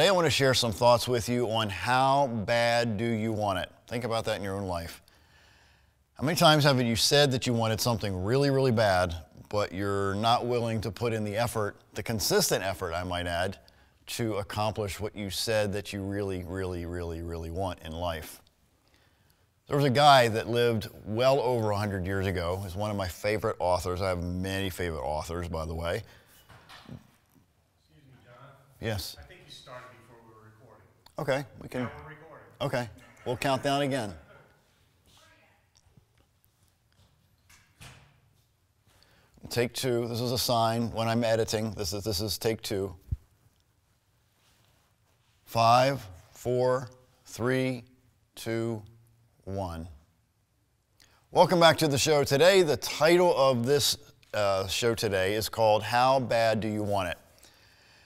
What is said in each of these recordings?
Today I want to share some thoughts with you on how bad do you want it. Think about that in your own life. How many times have you said that you wanted something really, really bad, but you're not willing to put in the effort, the consistent effort I might add, to accomplish what you said that you really, really, really, really want in life? There was a guy that lived well over 100 years ago. He's one of my favorite authors. I have many favorite authors, by the way. Excuse me, John? Yes. I think you started before we were recording. Okay, we can. Now we're recording. Okay, we'll count down again. Take two. This is a sign when I'm editing. This is take two. 5, 4, 3, 2, 1. Welcome back to the show today. The title of this show today is called How Bad Do You Want It?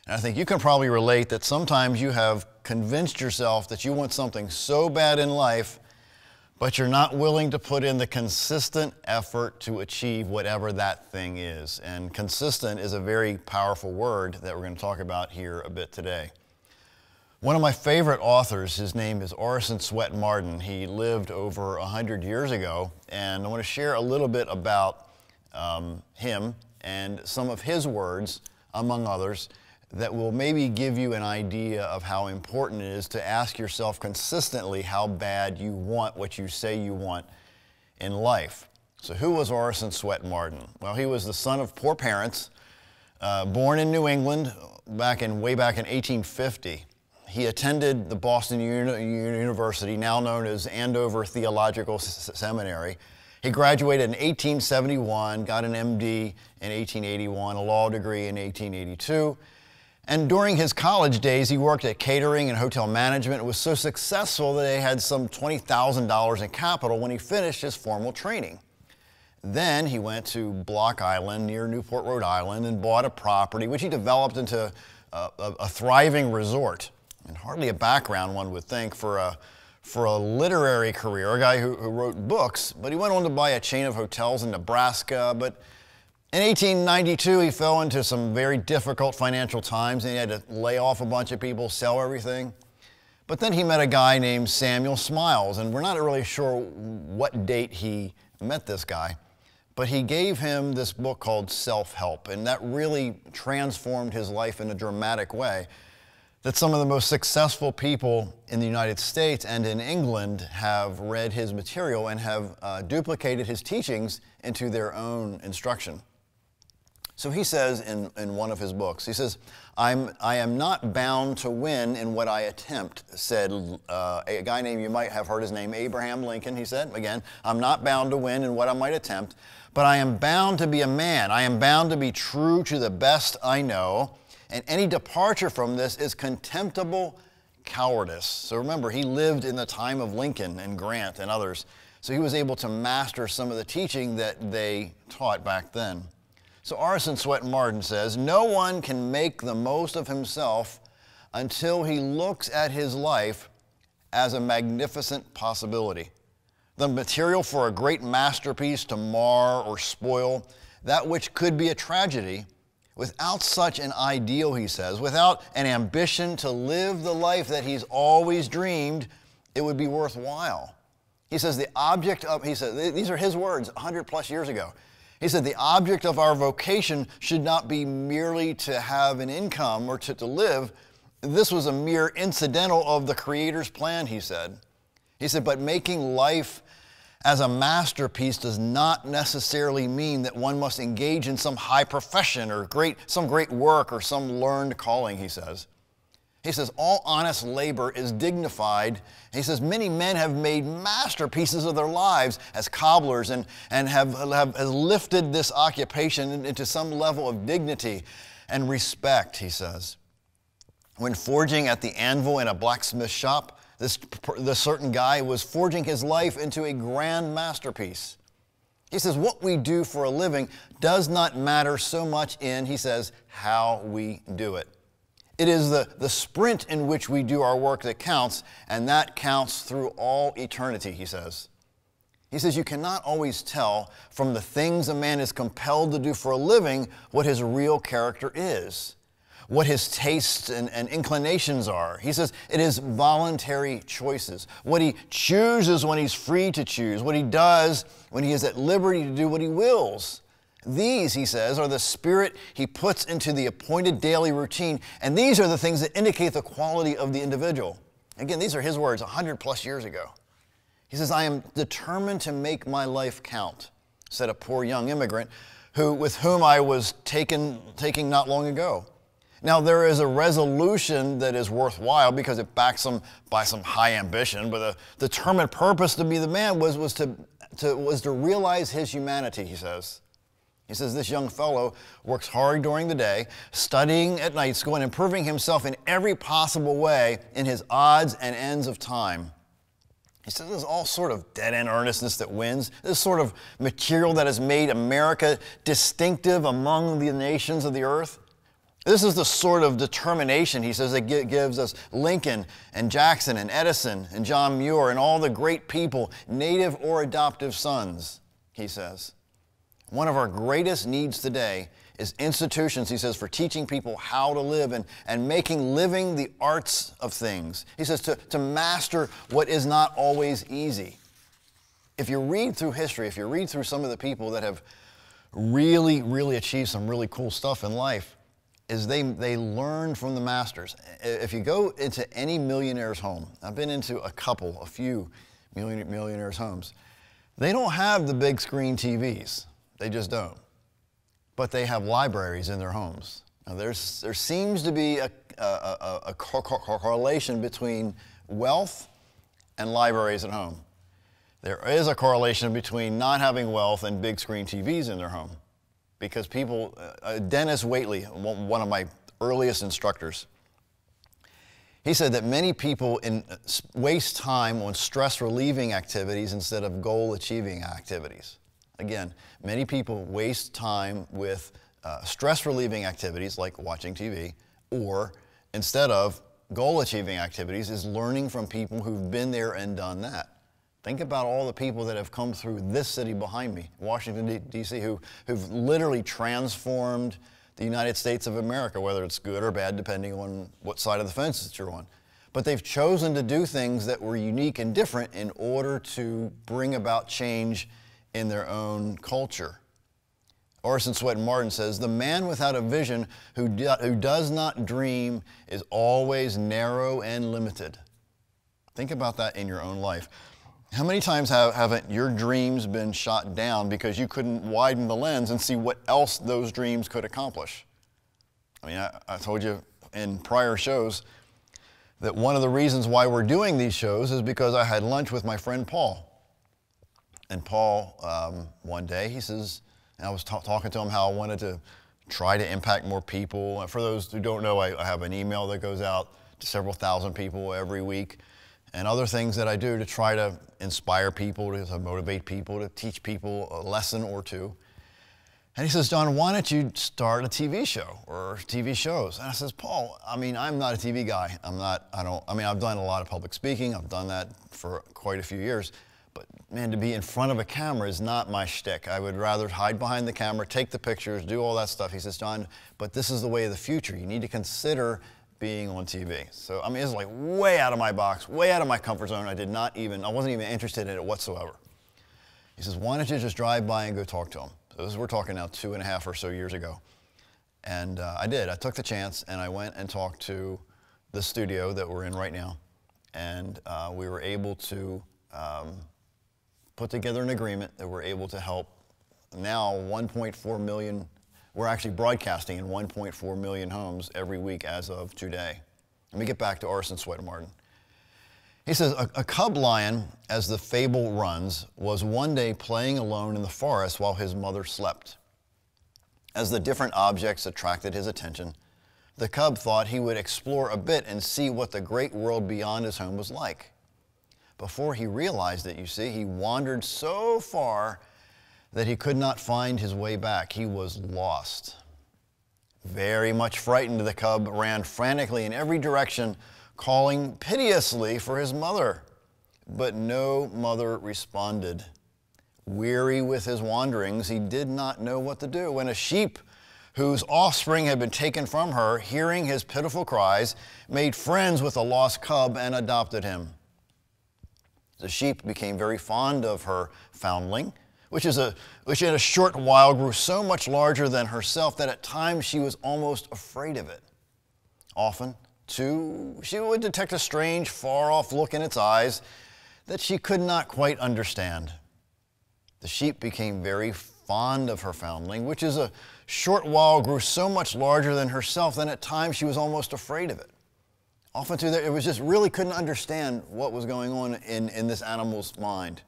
And I think you can probably relate that sometimes you have convinced yourself that you want something so bad in life, but you're not willing to put in the consistent effort to achieve whatever that thing is. And consistent is a very powerful word that we're going to talk about here a bit today. One of my favorite authors, his name is Orison Swett Marden. He lived over 100 years ago, and I want to share a little bit about him and some of his words, among others, that will maybe give you an idea of how important it is to ask yourself consistently how bad you want what you say you want in life. So who was Orison Swett Marden? Well, he was the son of poor parents, born in New England way back in 1850. He attended the Boston University, now known as Andover Theological Seminary. He graduated in 1871, got an MD in 1881, a law degree in 1882. And during his college days, he worked at catering and hotel management. It was so successful that he had some $20,000 in capital when he finished his formal training. Then he went to Block Island near Newport, Rhode Island, and bought a property which he developed into a thriving resort. And hardly a background, one would think, for a literary career, a guy who wrote books. But he went on to buy a chain of hotels in Nebraska. But in 1892, he fell into some very difficult financial times, and he had to lay off a bunch of people, sell everything. But then he met a guy named Samuel Smiles, and we're not really sure what date he met this guy. But he gave him this book called Self-Help, and that really transformed his life in a dramatic way that some of the most successful people in the United States and in England have read his material and have duplicated his teachings into their own instruction. So he says in one of his books, he says, I am not bound to win in what I attempt, said a guy named, you might have heard his name, Abraham Lincoln. He said, again, I'm not bound to win in what I might attempt, but I am bound to be a man. I am bound to be true to the best I know, and any departure from this is contemptible cowardice. So remember, he lived in the time of Lincoln and Grant and others, so he was able to master some of the teaching that they taught back then. So Orison Swett Marden says, no one can make the most of himself until he looks at his life as a magnificent possibility. The material for a great masterpiece to mar or spoil, that which could be a tragedy. Without such an ideal, he says, without an ambition to live the life that he's always dreamed, it would be worthwhile. He says the object of, he said, these are his words 100 plus years ago. He said the object of our vocation should not be merely to have an income or to live. This was a mere incidental of the Creator's plan, he said. He said, but making life as a masterpiece does not necessarily mean that one must engage in some high profession or some great work or some learned calling, he says. He says, all honest labor is dignified. He says, many men have made masterpieces of their lives as cobblers and have lifted this occupation into some level of dignity and respect, he says. When forging at the anvil in a blacksmith shop, this certain guy was forging his life into a grand masterpiece. He says, what we do for a living does not matter so much in, he says, how we do it. It is the sprint in which we do our work that counts, and that counts through all eternity, he says. He says you cannot always tell from the things a man is compelled to do for a living what his real character is. what his tastes and inclinations are. He says it is voluntary choices. What he chooses when he's free to choose. What he does when he is at liberty to do what he wills. These, he says, are the spirit he puts into the appointed daily routine, and these are the things that indicate the quality of the individual. Again, these are his words 100 plus years ago. He says, I am determined to make my life count, said a poor young immigrant with whom I was taking not long ago. Now, there is a resolution that is worthwhile because it backs him by some high ambition, but the determined purpose to be the man was to realize his humanity, he says. He says this young fellow works hard during the day, studying at night school and improving himself in every possible way in his odds and ends of time. He says there's all sort of dead-end earnestness that wins. This sort of material that has made America distinctive among the nations of the earth. This is the sort of determination, he says, that gives us Lincoln and Jackson and Edison and John Muir and all the great people, native or adoptive sons, he says. One of our greatest needs today is institutions, he says, for teaching people how to live and making living the arts of things. He says to master what is not always easy. If you read through history, if you read through some of the people that have really, really achieved some really cool stuff in life, is they learn from the masters. If you go into any millionaire's home, I've been into a few millionaires' homes, they don't have the big screen TVs. They just don't. But they have libraries in their homes. Now there seems to be a correlation between wealth and libraries at home. There is a correlation between not having wealth and big screen TVs in their home. Because people, Dennis Waitley, one of my earliest instructors, he said that many people waste time on stress-relieving activities instead of goal-achieving activities. Again, many people waste time with stress-relieving activities like watching TV, or instead of goal-achieving activities is learning from people who've been there and done that. Think about all the people that have come through this city behind me, Washington, D.C., who've literally transformed the United States of America, whether it's good or bad, depending on what side of the fence that you're on. But they've chosen to do things that were unique and different in order to bring about change in their own culture. Orson Swett Martin says, the man without a vision who does not dream is always narrow and limited. Think about that in your own life. How many times haven't your dreams been shot down because you couldn't widen the lens and see what else those dreams could accomplish? I mean, I told you in prior shows that one of the reasons why we're doing these shows is because I had lunch with my friend Paul. And Paul, one day, he says, and I was talking to him how I wanted to try to impact more people. And for those who don't know, I have an email that goes out to several thousand people every week, and other things that I do to try to inspire people, to motivate people, to teach people a lesson or two. And he says, John, why don't you start a TV show or TV shows? And I says, Paul, I mean, I'm not a TV guy. I've done a lot of public speaking. I've done that for quite a few years. But man, to be in front of a camera is not my shtick. I would rather hide behind the camera, take the pictures, do all that stuff. He says, John, but this is the way of the future. You need to consider being on TV. So, I mean, it's like way out of my box, way out of my comfort zone. I wasn't even interested in it whatsoever. He says, why don't you just drive by and go talk to him? So we're talking now 2.5 or so years ago. And I did. I took the chance and I went and talked to the studio that we're in right now. And we were able to put together an agreement that we're able to help now 1.4 million. We're actually broadcasting in 1.4 million homes every week as of today. Let me get back to Orson Swett Martin. He says, a cub lion, as the fable runs, was one day playing alone in the forest while his mother slept. As the different objects attracted his attention, the cub thought he would explore a bit and see what the great world beyond his home was like. Before he realized it, you see, he wandered so far that he could not find his way back. He was lost. Very much frightened, the cub ran frantically in every direction, calling piteously for his mother. But no mother responded. Weary with his wanderings, he did not know what to do when a sheep whose offspring had been taken from her, hearing his pitiful cries, made friends with a lost cub and adopted him. The sheep became very fond of her foundling, which in a short while grew so much larger than herself that at times she was almost afraid of it. Often, too, she would detect a strange, far-off look in its eyes that she could not quite understand. The sheep became very fond of her foundling, which in a short while grew so much larger than herself that at times she was almost afraid of it. Often, too, it was just really couldn't understand what was going on in this animal's mind.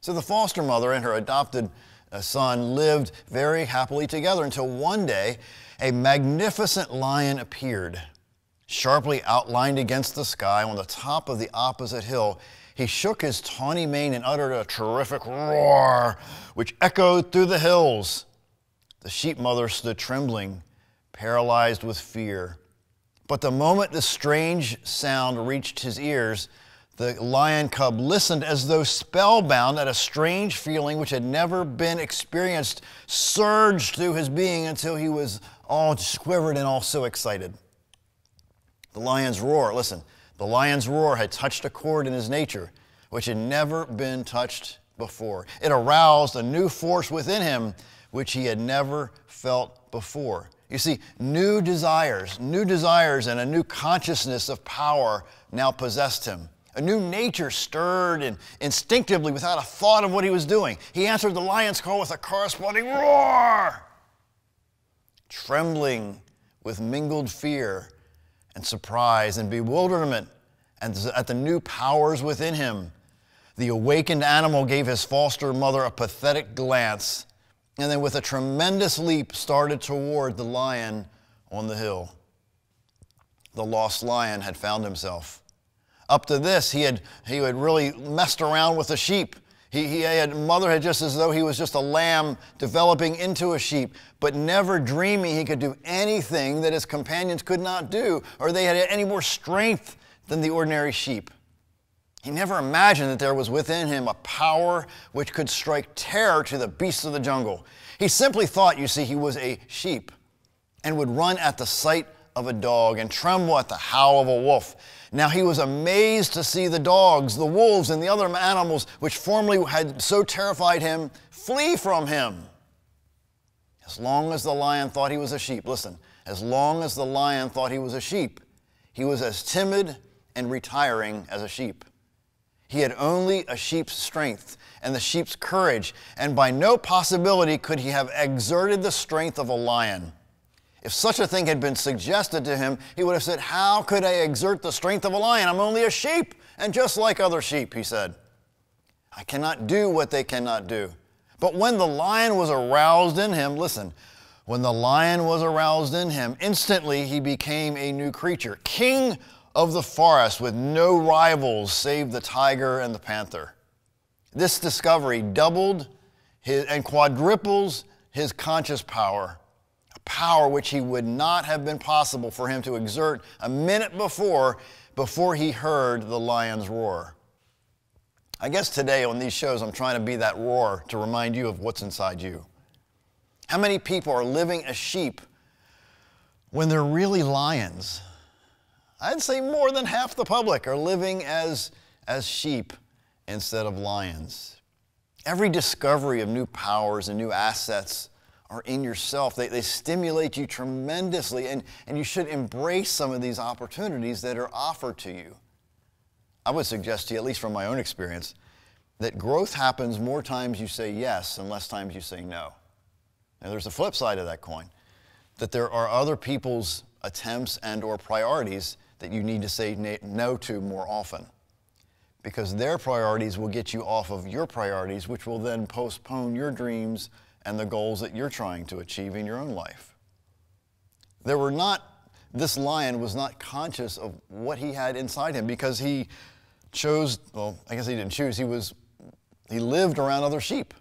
So the foster mother and her adopted son lived very happily together until one day a magnificent lion appeared. Sharply outlined against the sky on the top of the opposite hill, he shook his tawny mane and uttered a terrific roar, which echoed through the hills. The sheep mother stood trembling, paralyzed with fear. But the moment the strange sound reached his ears, the lion cub listened as though spellbound at a strange feeling which had never been experienced, surged through his being until he was all quivered and all so excited. The lion's roar, listen, the lion's roar had touched a chord in his nature which had never been touched before. It aroused a new force within him which he had never felt before. You see, new desires and a new consciousness of power now possessed him. A new nature stirred and instinctively, without a thought of what he was doing. He answered the lion's call with a corresponding roar. Trembling with mingled fear and surprise and bewilderment at the new powers within him, the awakened animal gave his foster mother a pathetic glance and then with a tremendous leap started toward the lion on the hill. The lost lion had found himself. Up to this, he had really messed around with the sheep. Mother had just as though he was just a lamb developing into a sheep, but never dreaming he could do anything that his companions could not do, or they had any more strength than the ordinary sheep. He never imagined that there was within him a power which could strike terror to the beasts of the jungle. He simply thought, you see, he was a sheep and would run at the sight of a dog and tremble at the howl of a wolf. Now he was amazed to see the dogs, the wolves, and the other animals which formerly had so terrified him flee from him. As long as the lion thought he was a sheep, listen, as long as the lion thought he was a sheep, he was as timid and retiring as a sheep. He had only a sheep's strength and the sheep's courage, and by no possibility could he have exerted the strength of a lion. If such a thing had been suggested to him, he would have said, "How could I exert the strength of a lion? I'm only a sheep, and just like other sheep," he said. "I cannot do what they cannot do." But when the lion was aroused in him, listen, when the lion was aroused in him, instantly he became a new creature, king of the forest with no rivals save the tiger and the panther. This discovery doubled and quadruples his conscious power. Power which he would not have been possible for him to exert a minute before he heard the lion's roar. I guess today on these shows I'm trying to be that roar to remind you of what's inside you. How many people are living as sheep when they're really lions? I'd say more than half the public are living as sheep instead of lions. Every discovery of new powers and new assets are in yourself. They stimulate you tremendously, and you should embrace some of these opportunities that are offered to you. I would suggest to you, at least from my own experience, that growth happens more times you say yes and less times you say no. Now there's a flip side of that coin, that there are other people's attempts and or priorities that you need to say no to more often, because their priorities will get you off of your priorities, which will then postpone your dreams and the goals that you're trying to achieve in your own life. This lion was not conscious of what he had inside him because he chose, well, I guess he didn't choose, he lived around other sheep.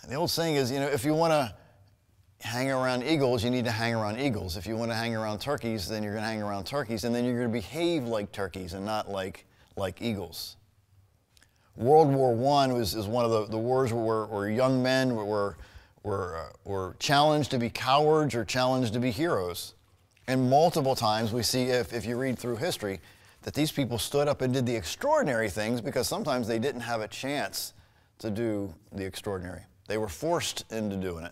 The old saying is, if you want to hang around eagles, you need to hang around eagles. If you want to hang around turkeys, then you're going to hang around turkeys, and then you're going to behave like turkeys and not like eagles. World War I is one of the wars where young men were were challenged to be cowards or challenged to be heroes. And multiple times we see, if you read through history, that these people stood up and did the extraordinary things because sometimes they didn't have a chance to do the extraordinary. They were forced into doing it.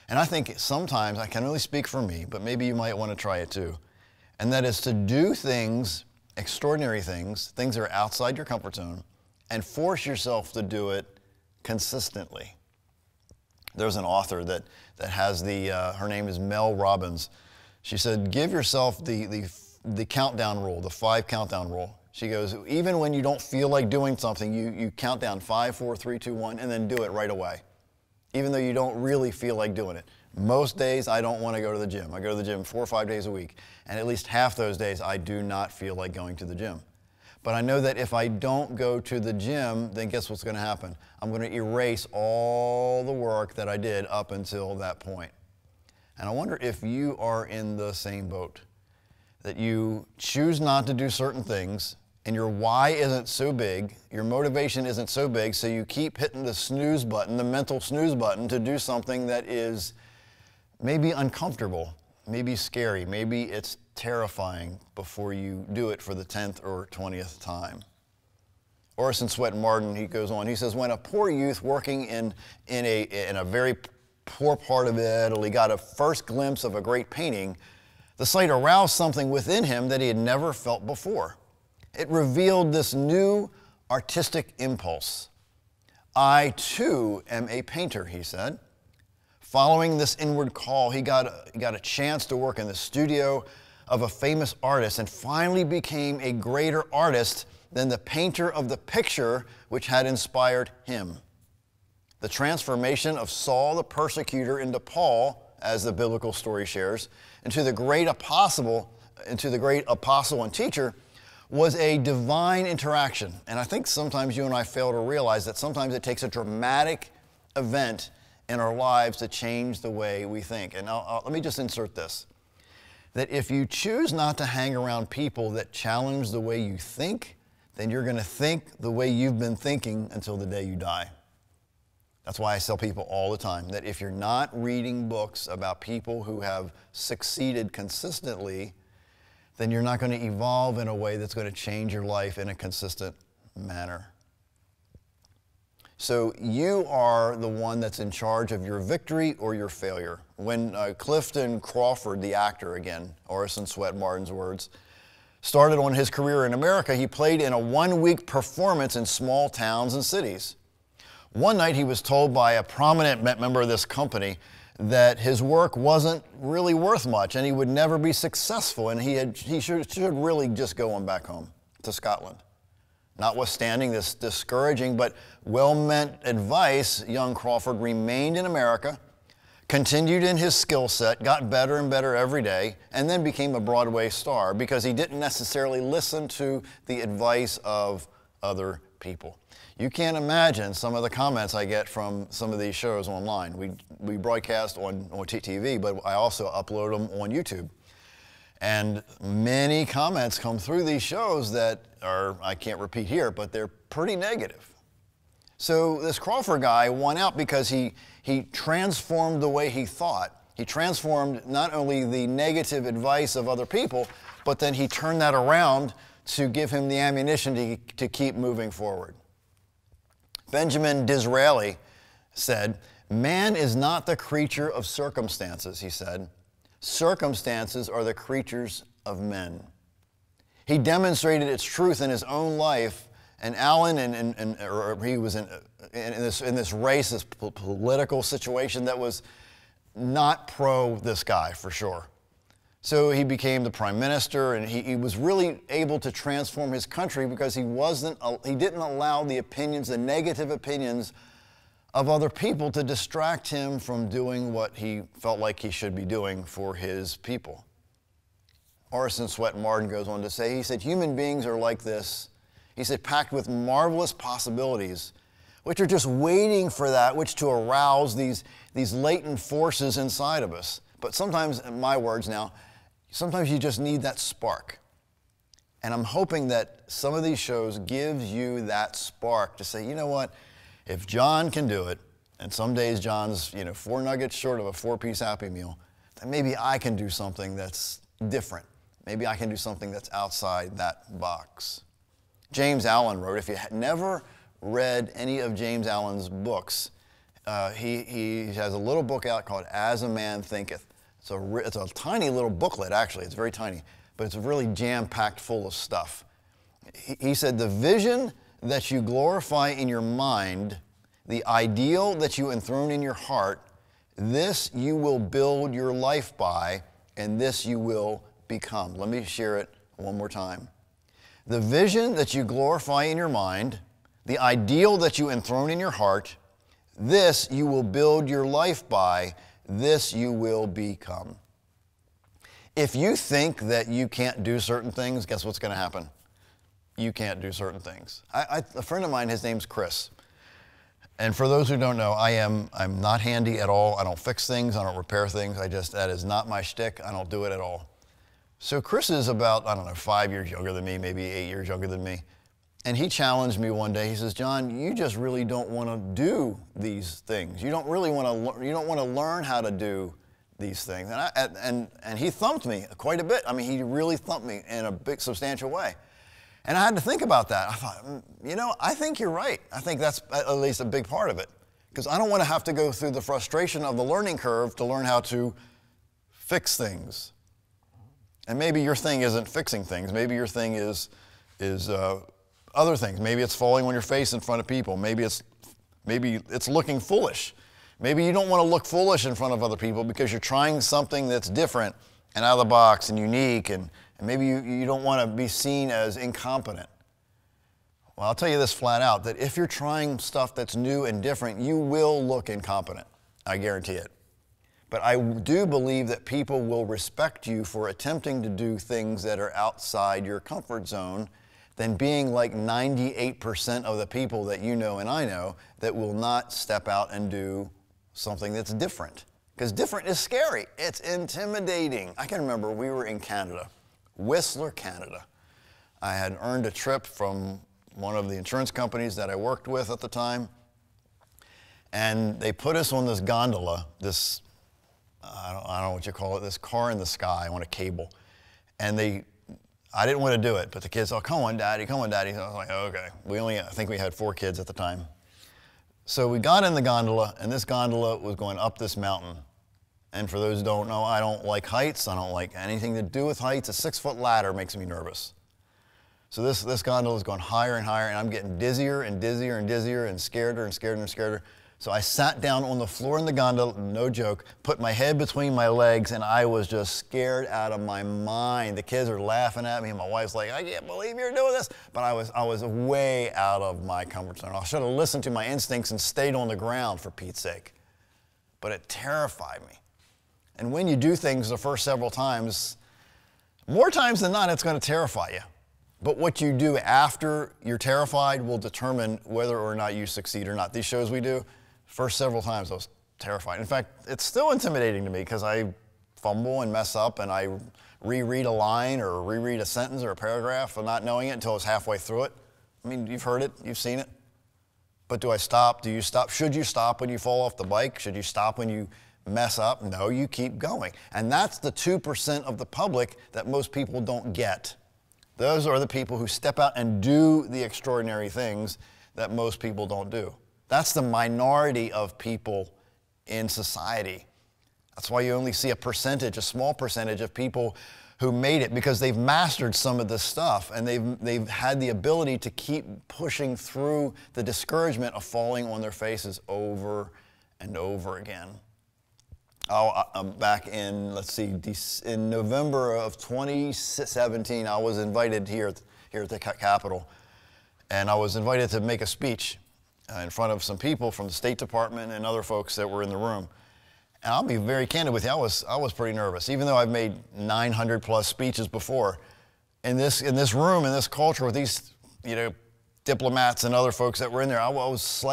And I think sometimes, I can only speak for me, but maybe you might want to try it too, and that is to do things, extraordinary things, things that are outside your comfort zone, and force yourself to do it consistently. There's an author that has her name is Mel Robbins. She said, give yourself the countdown rule, the 5 countdown rule. She goes, even when you don't feel like doing something, you count down 5, 4, 3, 2, 1, and then do it right away, even though you don't really feel like doing it. Most days, I don't want to go to the gym. I go to the gym 4 or 5 days a week, and at least half those days, I do not feel like going to the gym. But I know that if I don't go to the gym, then guess what's going to happen? I'm going to erase all the work that I did up until that point. And I wonder if you are in the same boat, that you choose not to do certain things, and your why isn't so big, your motivation isn't so big, so you keep hitting the snooze button, the mental snooze button, to do something that is maybe uncomfortable, maybe scary, maybe it's terrifying before you do it for the 10th or 20th time. Orson Swett Marden, he goes on, he says, when a poor youth working in a very poor part of Italy got a first glimpse of a great painting, the sight aroused something within him that he had never felt before. It revealed this new artistic impulse. I, too, am a painter, he said. Following this inward call, he got a chance to work in the studio of a famous artist and finally became a greater artist than the painter of the picture which had inspired him. The transformation of Saul the persecutor into Paul, as the biblical story shares, into the great apostle and teacher, was a divine interaction. And I think sometimes you and I fail to realize that sometimes it takes a dramatic event in our lives to change the way we think. And let me just insert this, that if you choose not to hang around people that challenge the way you think, then you're going to think the way you've been thinking until the day you die. That's why I tell people all the time that if you're not reading books about people who have succeeded consistently, then you're not going to evolve in a way that's going to change your life in a consistent manner. So you are the one that's in charge of your victory or your failure. When Clifton Crawford, the actor again, Orson Swett Marden's words, started on his career in America, he played in a 1-week performance in small towns and cities. One night he was told by a prominent member of this company that his work wasn't really worth much and he would never be successful, and he should really just go on back home to Scotland. Notwithstanding this discouraging but well-meant advice, young Crawford remained in America, continued in his skill set, got better and better every day, and then became a Broadway star because he didn't necessarily listen to the advice of other people. You can't imagine some of the comments I get from some of these shows online. We broadcast on TV, but I also upload them on YouTube. And many comments come through these shows that are, I can't repeat here, but they're pretty negative. So this Crawford guy won out because he transformed the way he thought. He transformed not only the negative advice of other people, but then he turned that around to give him the ammunition to keep moving forward. Benjamin Disraeli said, "Man is not the creature of circumstances," he said. "Circumstances are the creatures of men." He demonstrated its truth in his own life, and Alan, he was in this race, this political situation that was not pro this guy for sure. So he became the prime minister, and he was really able to transform his country because he didn't allow the opinions, the negative opinions of other people to distract him from doing what he felt like he should be doing for his people. Orson Swett Marden goes on to say, he said, human beings are like this. He said, packed with marvelous possibilities, which are just waiting for that, which to arouse these latent forces inside of us. But sometimes, in my words now, sometimes you just need that spark. And I'm hoping that some of these shows gives you that spark to say, you know what, if John can do it, and some days John's, 4 nuggets short of a 4-piece Happy Meal, then maybe I can do something that's different. Maybe I can do something that's outside that box. James Allen wrote, if you never read any of James Allen's books, he has a little book out called As a Man Thinketh. It's a tiny little booklet, actually. It's very tiny, but it's really jam-packed full of stuff. He said, the vision that you glorify in your mind, the ideal that you enthrone in your heart, this you will build your life by, and this you will become. Let me share it one more time. The vision that you glorify in your mind, the ideal that you enthrone in your heart, this you will build your life by, this you will become. If you think that you can't do certain things, guess what's going to happen? You can't do certain things. A friend of mine, his name's Chris. And for those who don't know, I'm not handy at all. I don't fix things. I don't repair things. That is not my shtick. I don't do it at all. So Chris is about, 5 years younger than me, maybe 8 years younger than me. And he challenged me one day. He says, John, you just really don't want to do these things. You don't really want to. You don't want to learn how to do these things. And he thumped me quite a bit. I mean, he really thumped me in a big, substantial way. And I had to think about that. I thought, I think you're right. I think that's at least a big part of it. Because I don't want to have to go through the frustration of the learning curve to learn how to fix things. And maybe your thing isn't fixing things. Maybe your thing is other things. Maybe it's falling on your face in front of people. Maybe it's looking foolish. Maybe you don't want to look foolish in front of other people because you're trying something that's different and out of the box and unique, and maybe you don't want to be seen as incompetent. Well, I'll tell you this flat out, that if you're trying stuff that's new and different, you will look incompetent. I guarantee it. But I do believe that people will respect you for attempting to do things that are outside your comfort zone than being like 98% of the people that you know and I know that will not step out and do something that's different. Because different is scary. It's intimidating. I can remember we were in Canada, Whistler, Canada. I had earned a trip from one of the insurance companies that I worked with at the time, and they put us on this gondola, this, I don't know what you call it, this car in the sky on a cable. And I didn't want to do it, but the kids, oh, come on, Daddy, come on, Daddy. So I was like, oh, okay. I think we had 4 kids at the time. So we got in the gondola, and this gondola was going up this mountain. And for those who don't know, I don't like heights. I don't like anything to do with heights. A 6-foot ladder makes me nervous. So this gondola is going higher and higher, and I'm getting dizzier and dizzier and dizzier and scareder and scareder and scareder. So I sat down on the floor in the gondola, no joke, put my head between my legs, and I was just scared out of my mind. The kids are laughing at me, and my wife's like, I can't believe you're doing this. But I was way out of my comfort zone. I should have listened to my instincts and stayed on the ground, for Pete's sake. But it terrified me. And when you do things the first several times, more times than not, it's going to terrify you. But what you do after you're terrified will determine whether or not you succeed or not. These shows we do, first several times I was terrified. In fact, it's still intimidating to me because I fumble and mess up and I reread a line or reread a sentence or a paragraph and not knowing it until it's halfway through it. I mean, you've heard it, you've seen it. But do I stop? Do you stop? Should you stop when you fall off the bike? Should you stop when you mess up? No, you keep going. And that's the 2% of the public that most people don't get. Those are the people who step out and do the extraordinary things that most people don't do. That's the minority of people in society. That's why you only see a small percentage of people who made it because they've mastered some of this stuff and they've had the ability to keep pushing through the discouragement of falling on their faces over and over again. Back in, in November of 2017, I was invited here at the Capitol, and I was invited to make a speech in front of some people from the State Department and other folks that were in the room. And I'll be very candid with you, I was pretty nervous, even though I've made 900 plus speeches before. In this room, in this culture with these, diplomats and other folks that were in there, I was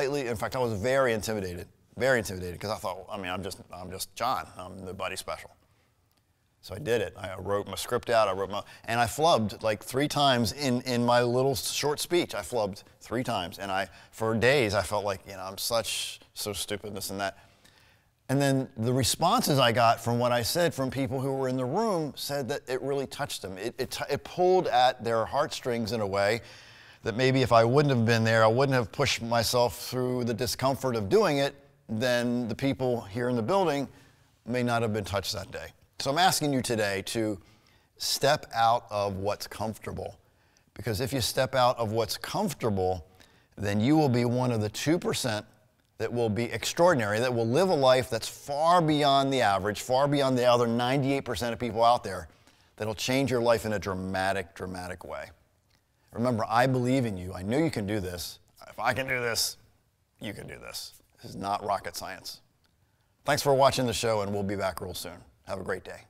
very intimidated. Very intimidated because I thought, I'm just John. I'm nobody special. So I did it. I wrote my script out, and I flubbed like 3 times in my little short speech. I flubbed 3 times. And for days, I felt like, I'm so stupid, this and that. And then the responses I got from what I said from people who were in the room said that it really touched them. It pulled at their heartstrings in a way that maybe if I wouldn't have been there, I wouldn't have pushed myself through the discomfort of doing it, then the people here in the building may not have been touched that day. So I'm asking you today to step out of what's comfortable. Because if you step out of what's comfortable, then you will be one of the 2% that will be extraordinary, that will live a life that's far beyond the average, far beyond the other 98% of people out there, that'll change your life in a dramatic, dramatic way. Remember, I believe in you. I know you can do this. If I can do this, you can do this. This is not rocket science. Thanks for watching the show, and we'll be back real soon. Have a great day.